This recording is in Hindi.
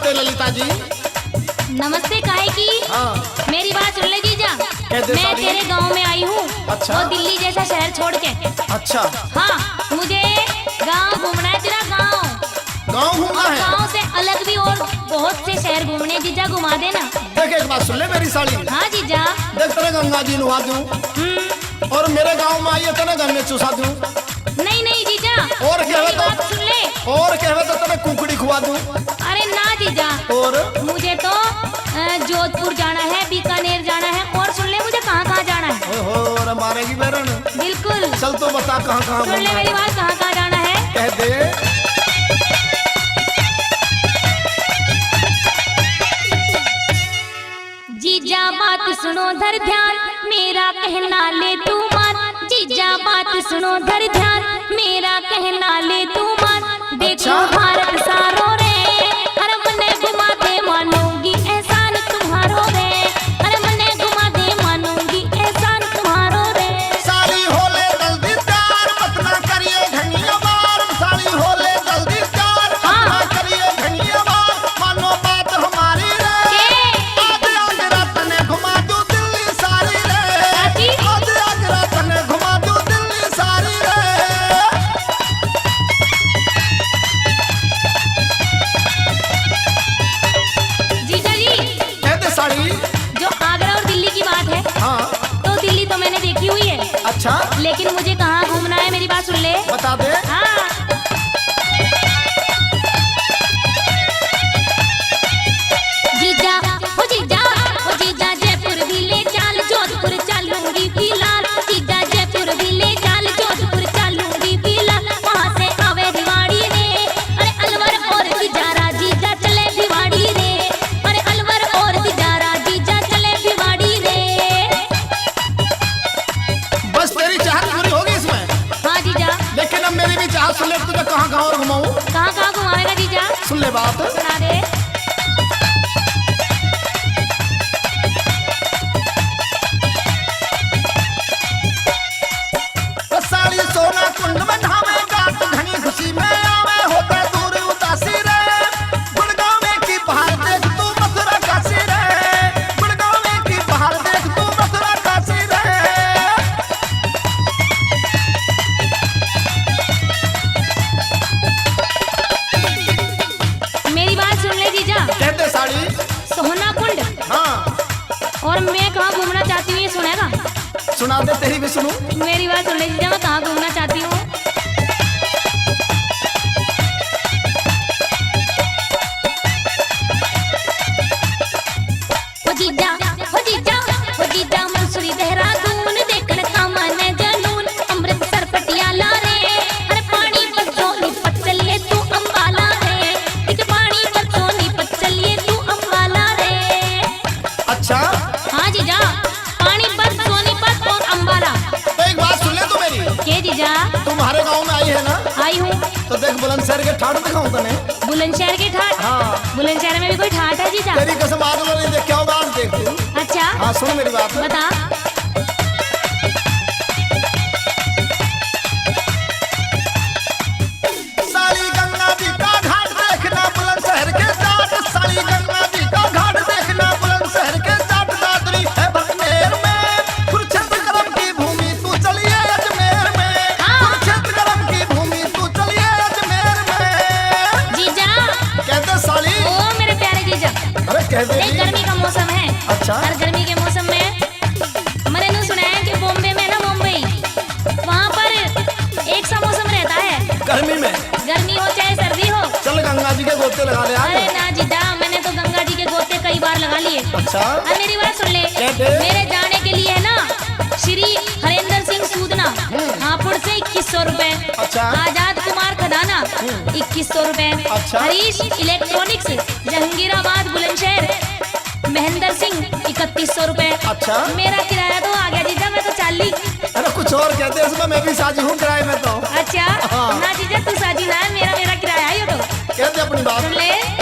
नमस्ते ललिता जी। नमस्ते काहे की? हाँ। मेरी बात सुन ले जीजा, मैं तेरे गांव में आई हूँ। अच्छा। वो दिल्ली जैसा शहर छोड़ के। अच्छा। हाँ, मुझे गांव घूमना है, तेरा गांव। गांव घूमना है? गांव से अलग भी और बहुत से शहर घूमने, जीजा घुमा देना। देख एक बात सुन ले मेरी साली। हाँ जीजा। देख तेरे गंगा जी नुहा दूं और मेरे गांव में आई तेरे घर में चूसा दूं। नहीं नहीं जीजा, और कहवे मेरी बात सुन ले। और कहवे तो तेरे कुकड़ी खुआ दूं। अरे ना जीजा, और मुझे तो जोधपुर जाना है, बीकानेर जाना है, और सुन ले मुझे कहाँ कहाँ जाना है। ओहो रे मारेगी बेरन। बिल्कुल। चल तो बता कहाँ कहाँ सुन ले मेरी बात, कहाँ कहाँ जाना है। कह दे। जीजा बात सुनो धर ध्यान, मेरा कहना ले तू मान। जीजा बात सुनो धर ध्यान, मेरा कहना ले तू मान। देखो भारत सारो रे, हर मने घुमा दे मानूंगी एहसान तुम्हारो रे। हर मने घुमा दे मानूंगी एहसान तुम्हारो रे। साली होले जल्दी तैयार, मत ना करिए घनिया बार। साली होले जल्दी तैयार, मत ना करिए घनिया बार। मानो बात हमारी रे, आज आगरा तने घुमा दूं दिल्ली सारी रे। आज आगरा तने घुमा दूं दिल्ली सारी रे। जीजा जी, कह दे साली। जो आगरा और दिल्ली की बात है, हाँ। तो दिल्ली तो मैंने देखी हुई है। अच्छा। लेकिन मुझे कहाँ घूमना है, मेरी बात सुन ले। बता दे। हाँ। जीजा, ओ जीजा, ओ जीजा जयपुर भी ले चाल, जोधपुर चलूंगी फिलहाल। जीजा जयपुर भी ले चाल, जोधपुर चलूंगी फिलहाल। वहाँ से आवे भिवाड़ी रे, अरे अलवर और तिजारा, जीजा चले भिवाड़ी रे। अरे अलवर और तिजारा, जीजा चले भिवाड़ी रे। बस तेरी चाहत पूरी होगी इसमें। हाँ जीजा। लेकिन अब मेरी भी चाहत सुन ले, तुझे कहाँ कहाँ और घुमाऊं। कहाँ कहाँ घुमाएगा जीजा? सुन ले बात। सुना दे। साली सोना कुंड में ढावे, गात घनी खुशी में आवे, होता दूर उदासी रे। गुड़गांव में की पहाड़ देख तू मथुरा काशी रे। गुड़गांव में की पहाड़ देख तू मथुरा काशी रे। मेरी बात सुन ले जीजा। कहते साड़ी। सोना कुंड हाँ। और मैं कहाँ घूमना चाहती हूँ, ये सुनेगा? सुना दे, तेरी भी सुनूं। मेरी बात सुन ले जीजा, मैं कहाँ घूमना चाहती हूँ। ओ जीजा, ओ जीजा, ओ जीजा मंसूरी देहरादून, देखने का मन है जनून। अमृतसर पटियाला रे, अरे पानी पर सोनीपत चलिए तू अम्बाला रे। एक पानी पर सोनीपत चलिए तू अम्बाला रे। अच्छा। हाँ जीजा, पानीपत, सोनीपत और अम्बाला। तो एक बात सुन ले तू मेरी। के जीजा? तुम्हारे गांव में आई है ना? आई हूँ। तो देख बुलंदशहर के ठाठ दिखाऊं तने। बुलंदशहर के ठाठ? हाँ। बुलंदशहर में भी कोई ठाठ है जीजा? तेरी कसम आज वाला नहीं देखा होगा, आज देख तू। अच्छा। हाँ सुन मेरी बात। बता। साली गंगा जी का घाट देखना बुलंदशहर के जाट। साली गंगा जी का घाट देखना बुलंदशहर के जाट। दादरी है भटनेर में, कुरुक्षेत्र करम की भूमि तू चलिए अजमेर में। कुरुक्षेत्र करम की भूमि तू चलिए अजमेर में। जीजा। कहते साली। ओ मेरे प्यारे जीजा। अरे कहते देख गर्मी का मौसम है। अच्छा। हर गर्मी के मौसम में मैंने यूँ सुना है कि बॉम्बे में ना, मुंबई, वहाँ पर एक सा मौसम रहता है। गर्मी में? गर्मी हो चाहे सर्दी हो। चल गंगा जी के गोते लगा ले। अरे ना जीजा, मैंने तो गंगा जी के गोते कई बार लगा लिए। अच्छा। अब मेरी बात सुन ले। कहते? मेरे जाने के लिए है ना, श्री हरेंद्र सिंह सूदना हापुड़ से 2100 रुपए। अच्छा। आजाद कुमार खदाना 2100 रुपए। अच्छा। हरीश इलेक्ट्रॉनिक्स जहांगीराबाद बुलंदशहर महेंद्र सिंह 3100 रुपए। अच्छा। मेरा किराया तो आ गया जीजा, मैं तो चाली। अरे कुछ और कहते हैं, इसमें मैं भी साझी हूँ किराए में तो। अच्छा। हाँ। ना जीजा तू साजी ना है, मेरा मेरा किराया है ये तो। कहते अपनी बात। सुन ले।